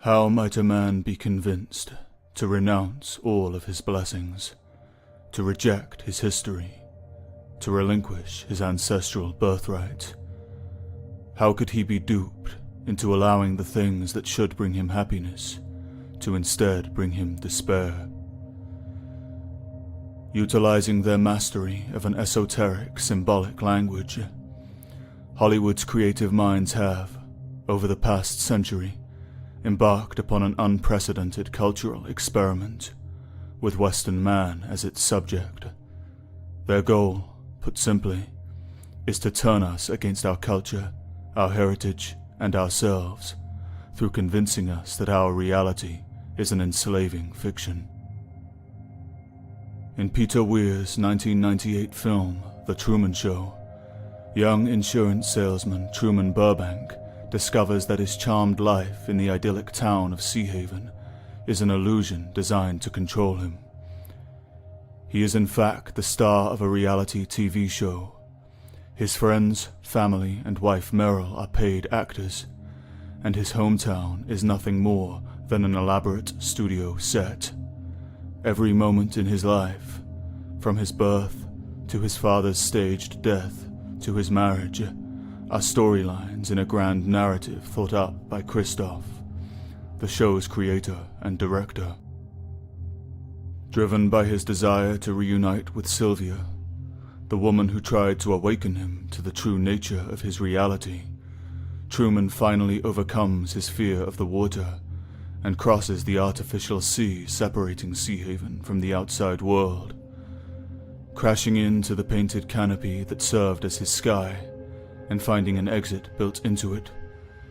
How might a man be convinced to renounce all of his blessings, to reject his history, to relinquish his ancestral birthright? How could he be duped into allowing the things that should bring him happiness to instead bring him despair? Utilizing their mastery of an esoteric, symbolic language, Hollywood's creative minds have, over the past century, embarked upon an unprecedented cultural experiment, with Western man as its subject. Their goal, put simply, is to turn us against our culture, our heritage, and ourselves, through convincing us that our reality is an enslaving fiction. In Peter Weir's 1998 film, The Truman Show, young insurance salesman Truman Burbank discovers that his charmed life in the idyllic town of Sea Haven is an illusion designed to control him. He is in fact the star of a reality TV show. His friends, family, and wife Meryl are paid actors, and his hometown is nothing more than an elaborate studio set. Every moment in his life, from his birth to his father's staged death to his marriage, are storylines in a grand narrative thought up by Christoph, the show's creator and director. Driven by his desire to reunite with Sylvia, the woman who tried to awaken him to the true nature of his reality, Truman finally overcomes his fear of the water and crosses the artificial sea separating Sea Haven from the outside world. Crashing into the painted canopy that served as his sky, and finding an exit built into it,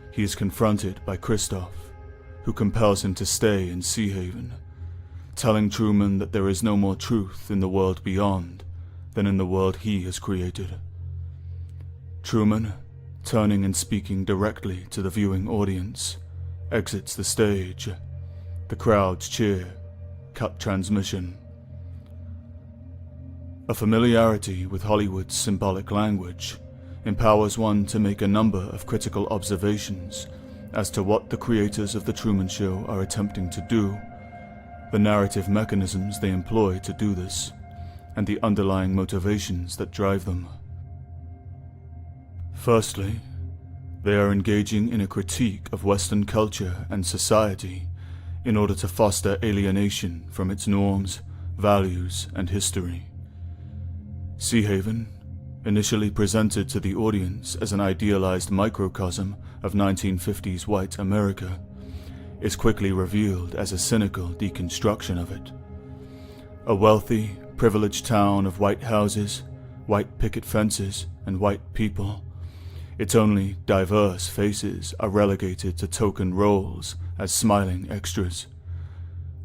he is confronted by Christoph, who compels him to stay in Sea Haven, telling Truman that there is no more truth in the world beyond than in the world he has created. Truman, turning and speaking directly to the viewing audience, exits the stage. The crowds cheer. Cut transmission. A familiarity with Hollywood's symbolic language empowers one to make a number of critical observations as to what the creators of The Truman Show are attempting to do, the narrative mechanisms they employ to do this, and the underlying motivations that drive them. Firstly, they are engaging in a critique of Western culture and society in order to foster alienation from its norms, values, and history. Sea Haven, initially presented to the audience as an idealized microcosm of 1950s white America, is quickly revealed as a cynical deconstruction of it. A wealthy, privileged town of white houses, white picket fences, and white people, its only diverse faces are relegated to token roles as smiling extras.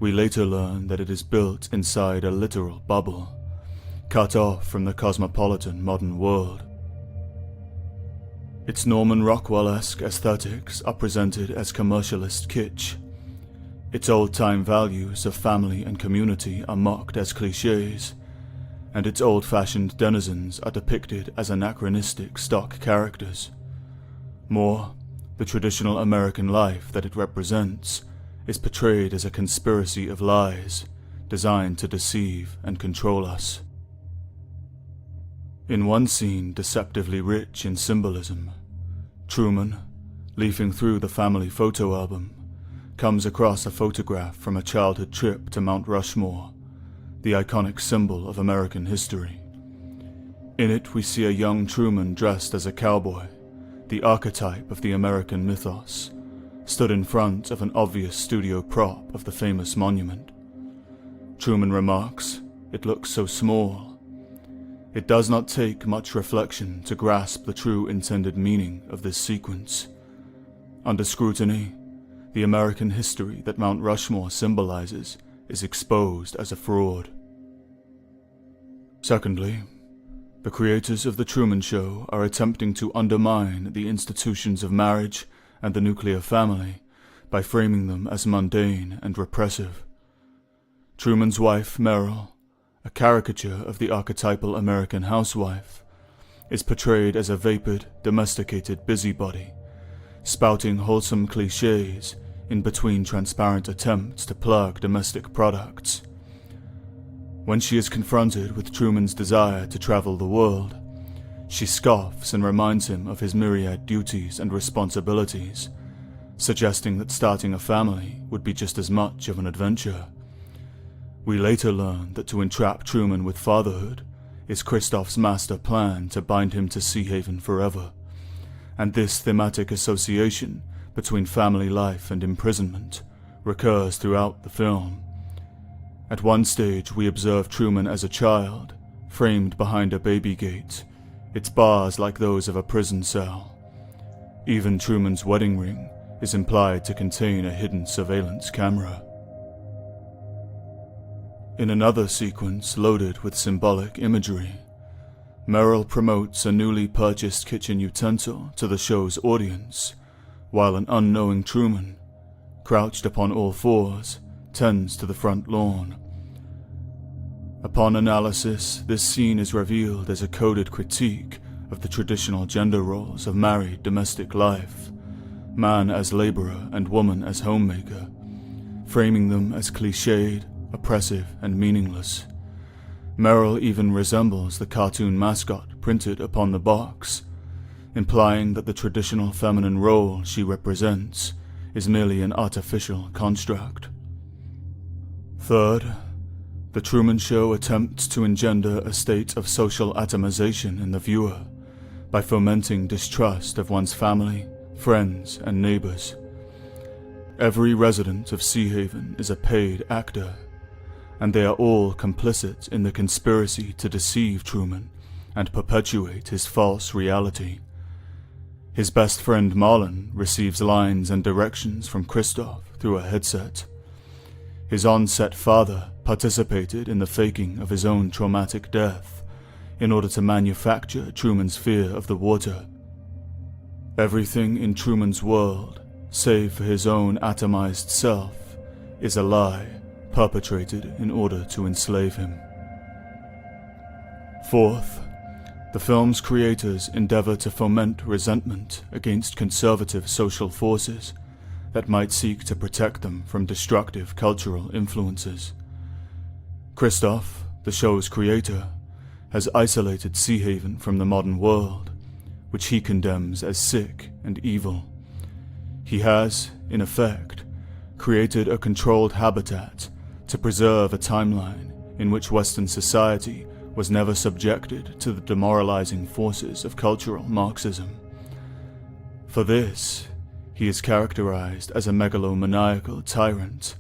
We later learn that it is built inside a literal bubble, cut off from the cosmopolitan modern world. Its Norman Rockwell-esque aesthetics are presented as commercialist kitsch. Its old-time values of family and community are mocked as clichés, and its old-fashioned denizens are depicted as anachronistic stock characters. More, the traditional American life that it represents is portrayed as a conspiracy of lies designed to deceive and control us. In one scene deceptively rich in symbolism, Truman, leafing through the family photo album, comes across a photograph from a childhood trip to Mount Rushmore, the iconic symbol of American history. In it we see a young Truman dressed as a cowboy, the archetype of the American mythos, stood in front of an obvious studio prop of the famous monument. Truman remarks, "It looks so small." It does not take much reflection to grasp the true intended meaning of this sequence. Under scrutiny, the American history that Mount Rushmore symbolizes is exposed as a fraud. Secondly, the creators of The Truman Show are attempting to undermine the institutions of marriage and the nuclear family by framing them as mundane and repressive. Truman's wife, Meryl, a caricature of the archetypal American housewife, is portrayed as a vapid, domesticated busybody, spouting wholesome clichés in between transparent attempts to plug domestic products. When she is confronted with Truman's desire to travel the world, she scoffs and reminds him of his myriad duties and responsibilities, suggesting that starting a family would be just as much of an adventure. We later learn that to entrap Truman with fatherhood is Christoph's master plan to bind him to Sea Haven forever, and this thematic association between family life and imprisonment recurs throughout the film. At one stage we observe Truman as a child, framed behind a baby gate, its bars like those of a prison cell. Even Truman's wedding ring is implied to contain a hidden surveillance camera. In another sequence loaded with symbolic imagery, Merrill promotes a newly purchased kitchen utensil to the show's audience, while an unknowing Truman, crouched upon all fours, tends to the front lawn. Upon analysis, this scene is revealed as a coded critique of the traditional gender roles of married domestic life, man as laborer and woman as homemaker, framing them as cliched, oppressive, and meaningless. Merrill even resembles the cartoon mascot printed upon the box, implying that the traditional feminine role she represents is merely an artificial construct. Third, the Truman Show attempts to engender a state of social atomization in the viewer by fomenting distrust of one's family, friends, and neighbors. Every resident of Sea Haven is a paid actor, and they are all complicit in the conspiracy to deceive Truman and perpetuate his false reality. His best friend Marlon receives lines and directions from Christoph through a headset. His on-set father participated in the faking of his own traumatic death in order to manufacture Truman's fear of the water. Everything in Truman's world, save for his own atomized self, is a lie perpetrated in order to enslave him. Fourth, the film's creators endeavor to foment resentment against conservative social forces that might seek to protect them from destructive cultural influences. Christoph, the show's creator, has isolated Sea Haven from the modern world, which he condemns as sick and evil. He has, in effect, created a controlled habitat to preserve a timeline in which Western society was never subjected to the demoralizing forces of cultural Marxism. For this, he is characterized as a megalomaniacal tyrant,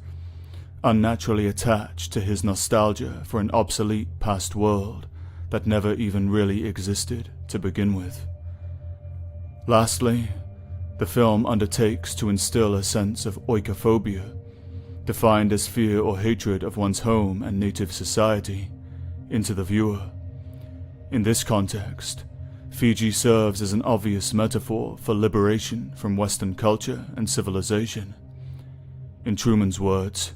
unnaturally attached to his nostalgia for an obsolete past world that never even really existed to begin with. Lastly, the film undertakes to instill a sense of oikophobia, defined as fear or hatred of one's home and native society, into the viewer. In this context, Fiji serves as an obvious metaphor for liberation from Western culture and civilization. In Truman's words,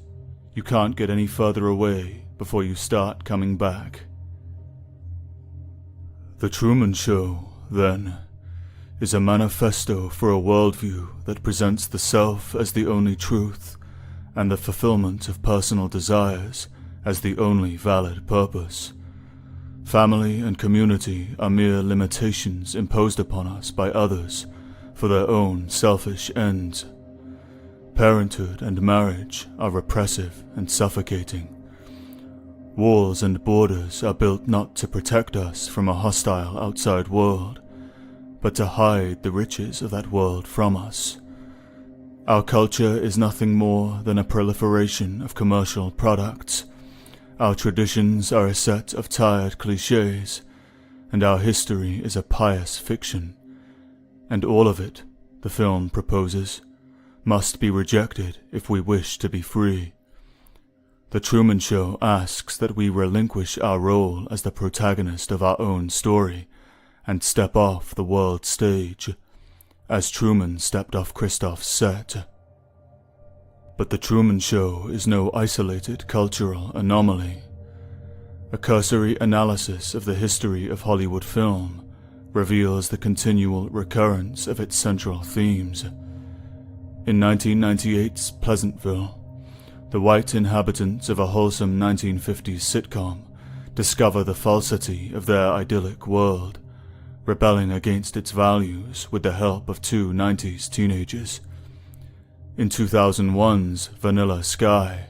you can't get any further away before you start coming back. The Truman Show, then, is a manifesto for a worldview that presents the self as the only truth and the fulfillment of personal desires as the only valid purpose. Family and community are mere limitations imposed upon us by others for their own selfish ends. Parenthood and marriage are repressive and suffocating. Walls and borders are built not to protect us from a hostile outside world, but to hide the riches of that world from us. Our culture is nothing more than a proliferation of commercial products. Our traditions are a set of tired cliches, and our history is a pious fiction. And all of it, the film proposes, must be rejected if we wish to be free. The Truman Show asks that we relinquish our role as the protagonist of our own story and step off the world stage, as Truman stepped off Christoph's set. But the Truman Show is no isolated cultural anomaly. A cursory analysis of the history of Hollywood film reveals the continual recurrence of its central themes. In 1998's Pleasantville, the white inhabitants of a wholesome 1950s sitcom discover the falsity of their idyllic world, rebelling against its values with the help of two 90s teenagers. In 2001's Vanilla Sky,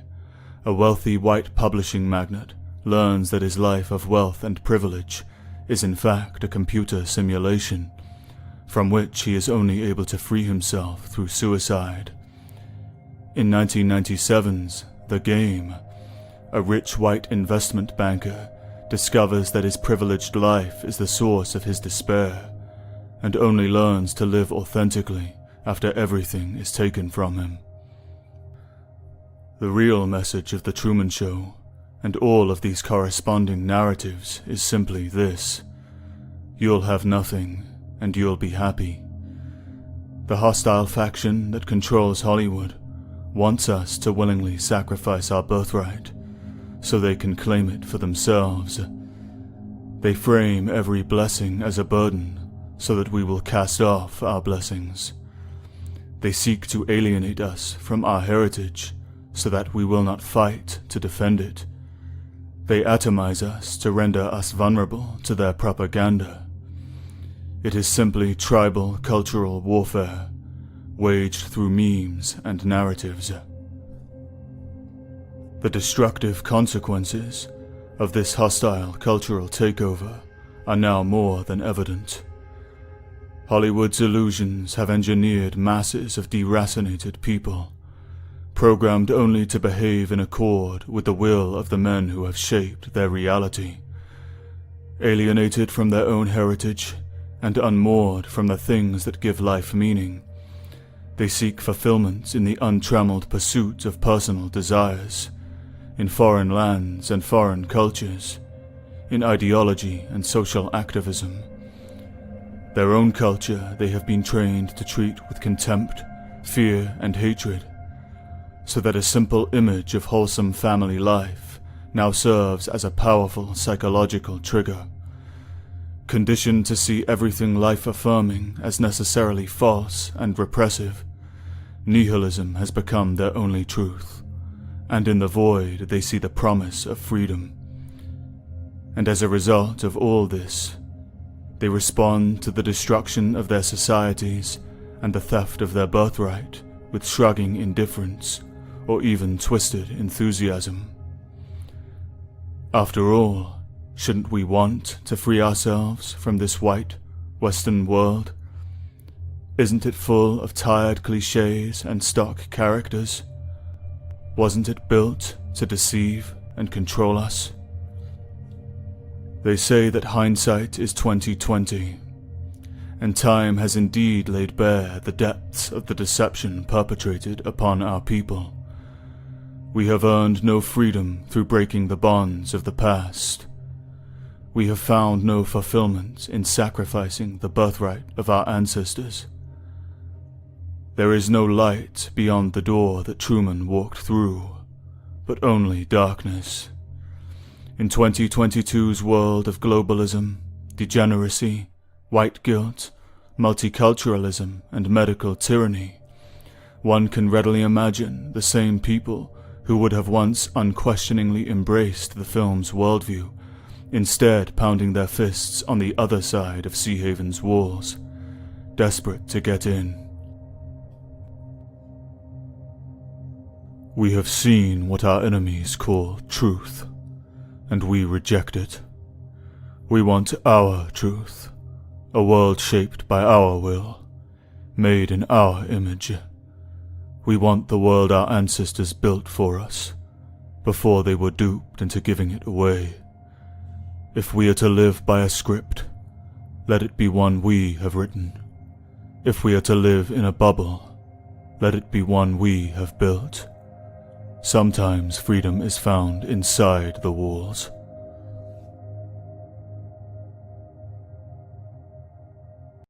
a wealthy white publishing magnate learns that his life of wealth and privilege is in fact a computer simulation, from which he is only able to free himself through suicide. In 1997's The Game, a rich white investment banker discovers that his privileged life is the source of his despair, and only learns to live authentically after everything is taken from him. The real message of The Truman Show, and all of these corresponding narratives, is simply this: you'll have nothing, and you'll be happy. The hostile faction that controls Hollywood wants us to willingly sacrifice our birthright so they can claim it for themselves. They frame every blessing as a burden so that we will cast off our blessings. They seek to alienate us from our heritage so that we will not fight to defend it. They atomize us to render us vulnerable to their propaganda. It is simply tribal cultural warfare, waged through memes and narratives. The destructive consequences of this hostile cultural takeover are now more than evident. Hollywood's illusions have engineered masses of deracinated people, programmed only to behave in accord with the will of the men who have shaped their reality. Alienated from their own heritage and unmoored from the things that give life meaning, they seek fulfillment in the untrammeled pursuit of personal desires, in foreign lands and foreign cultures, in ideology and social activism. Their own culture they have been trained to treat with contempt, fear, and hatred, so that a simple image of wholesome family life now serves as a powerful psychological trigger. Conditioned to see everything life-affirming as necessarily false and repressive, nihilism has become their only truth, and in the void they see the promise of freedom. And as a result of all this, they respond to the destruction of their societies and the theft of their birthright with shrugging indifference or even twisted enthusiasm. After all, shouldn't we want to free ourselves from this white, Western world? Isn't it full of tired cliches and stock characters? Wasn't it built to deceive and control us? They say that hindsight is 20/20, and time has indeed laid bare the depths of the deception perpetrated upon our people. We have earned no freedom through breaking the bonds of the past. We have found no fulfillment in sacrificing the birthright of our ancestors. There is no light beyond the door that Truman walked through, but only darkness. In 2022's world of globalism, degeneracy, white guilt, multiculturalism, and medical tyranny, one can readily imagine the same people who would have once unquestioningly embraced the film's worldview, instead pounding their fists on the other side of Sea Haven's walls, desperate to get in. We have seen what our enemies call truth, and we reject it. We want our truth, a world shaped by our will, made in our image. We want the world our ancestors built for us, before they were duped into giving it away. If we are to live by a script, let it be one we have written. If we are to live in a bubble, let it be one we have built. Sometimes freedom is found inside the walls.